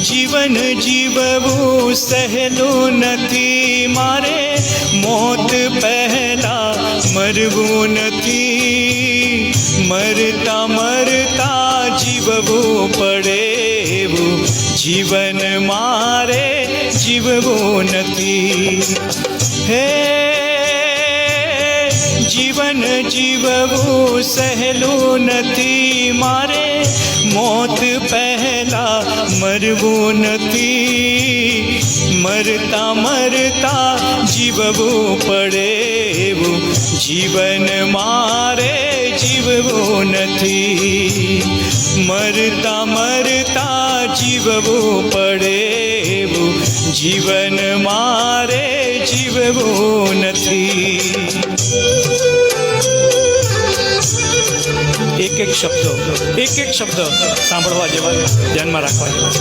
જીવન જીવવું સહેલું નથી મારે, મોત પહેલા મરવું નથી, મરતા મરતા જીવવું પડે એવું જીવન મારે જીવવું નથી. હે જીવન જીવવું સહેલું નથી મારે, મોત પહેલા મરવું નથી, મરતા મરતા જીવવું પડે એવું જીવન મારે જીવવું નથી, મરતા મરતા જીવવું પડે એવું જીવન મારે જીવવું નથી. એક એક શબ્દ સાંભળવા જેવા, ધ્યાનમાં રાખવા જેવા.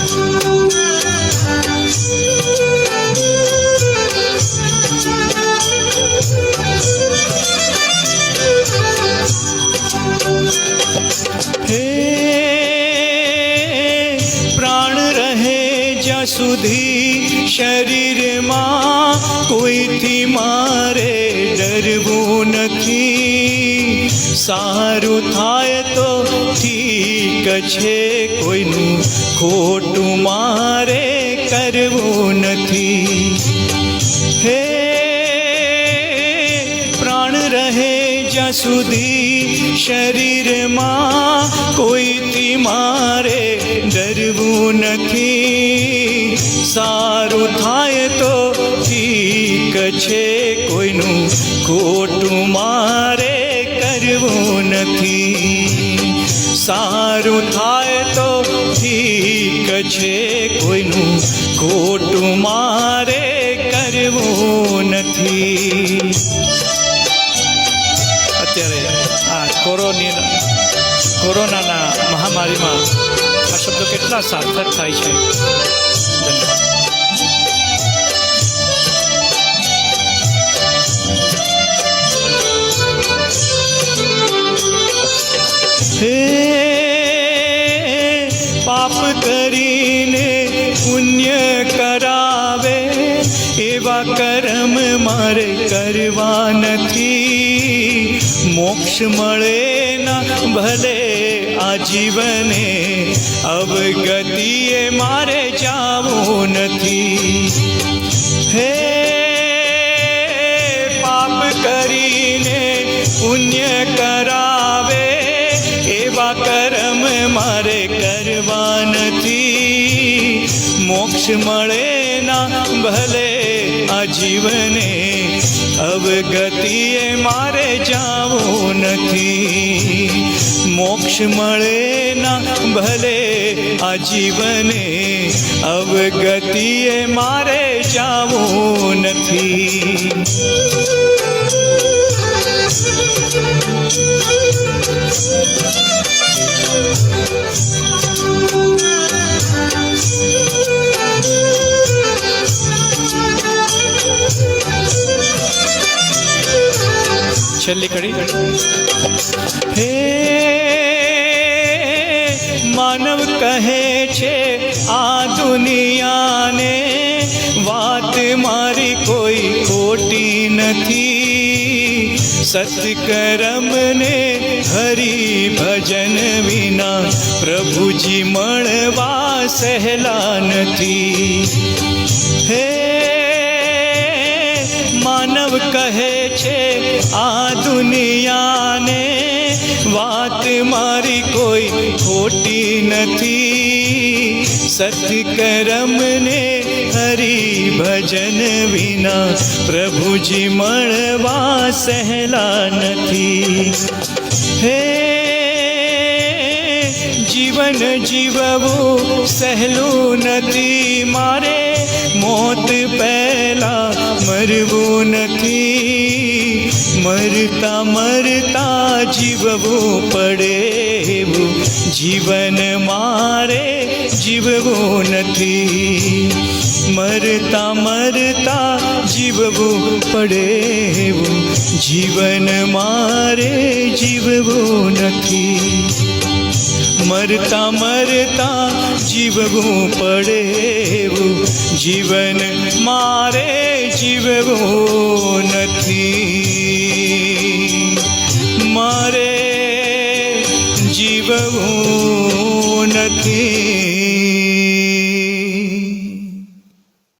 હે પ્રાણ રહે જ્યાં સુધી શરીરમાં, કોઈથી મારે ડરવું નથી, સારું થાય તો ઠીક છે, કોઈનું ખોટું મારે કરવું નથી. હે પ્રાણ રહે જ્યાં સુધી શરીરમાં, કોઈથી મારે ડરવું નથી, સારું થાય તો ઠીક છે, કોઈનું ખોટું મારે કરવું નથી, સારું થાય તો ઠીક છે, કોઈનું ખોટું મારે કરવું નથી. અત્યારે આ કોરોનાના મહામારીમાં આ શબ્દો કેટલા સાર્થક થાય છે. હે પાપ કરીને પુણ્ય કરાવે એવા કર્મ મારે કરવા નથી, મોક્ષ મળે ના ભલે આ જીવને, અવગતિએ મારે જાવું નથી. હે પાપ કરીને પુણ્ય કરાવે એવા કર્મ મારે કરવા નથી, મોક્ષ મળે ના ભલે આ જીવને, અવગતિએ મારે જાવું નથી, મોક્ષ મળે ના ભલે આ જીવને, અવગતિએ મારે જાવું નથી. છેલ્લી કડી. હે માનવ કહે છે આ દુનિયાને, વાત મારી કોઈ ખોટી નથી, સત્કર્મને હરિભજન વિના પ્રભુજી મળવા સહેલા નથી. હે માનવ કહે છે આ દુનિયાને, વાત મારી કોઈ ખોટી નથી, સત્કર્મને હરિભજન વિના પ્રભુજી મળવા સહેલા નથી. હે જીવન જીવવું સહેલું નથી મારે, મોત પહેલા મરવું નથી, મરતા મરતા જીવવું પડે એવું જીવન મારે જીવવું નથી, મરતા મરતા જીવવું પડે એવું જીવન મારે જીવવું નથી. મરતા મરતા જીવવું પડે એવું જીવન મારે જીવવું નથી. મારે જીવવું નથી.